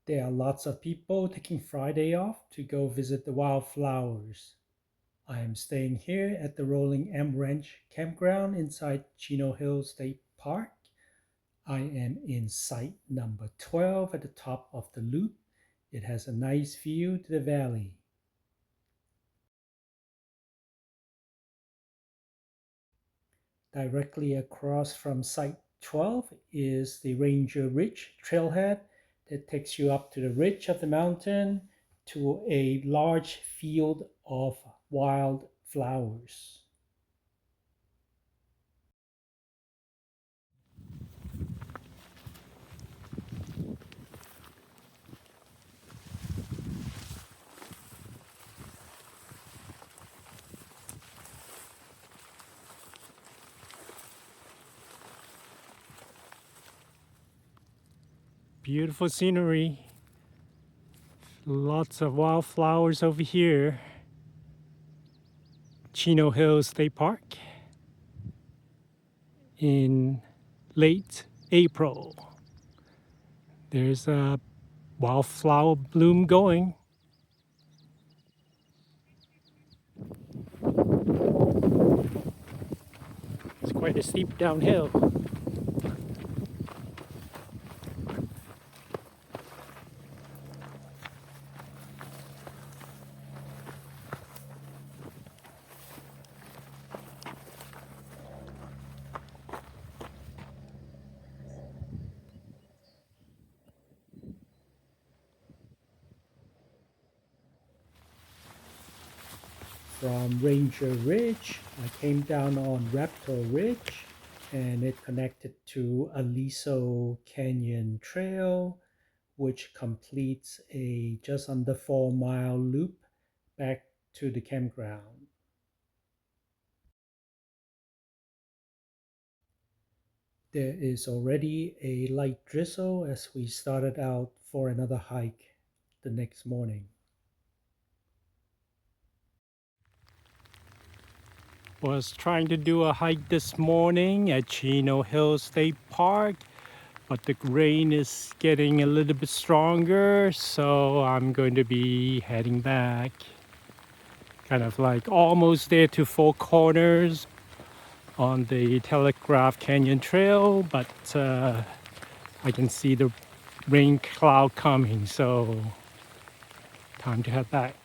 There are lots of people taking Friday off to go visit the Wildflowers. I am staying here at the Rolling M Ranch Campground inside Chino Hills State Park. I am in site number 12 at the top of the loop. It has a nice view to the valley. Directly across from site 12 is the Ranger Ridge Trailhead that takes you up to the ridge of the mountain to a large field of wildflowers. Beautiful scenery. Lots of wildflowers over here. Chino Hills State Park in late April. There's a wildflower bloom going. It's quite a steep downhill. From Ranger Ridge, I came down on Raptor Ridge and it connected to Aliso Canyon Trail, which completes a just under 4 mile loop back to the campground. There is already a light drizzle as we started out for another hike the next morning. Was trying to do a hike this morning at Chino Hills State Park, but the rain is getting a little bit stronger, so I'm going to be heading back. Kind of like almost there to Four Corners on the Telegraph Canyon Trail, but I can see the rain cloud coming, so time to head back.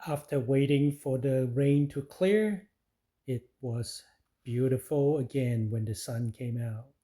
After waiting for the rain to clear, it was beautiful again when the sun came out.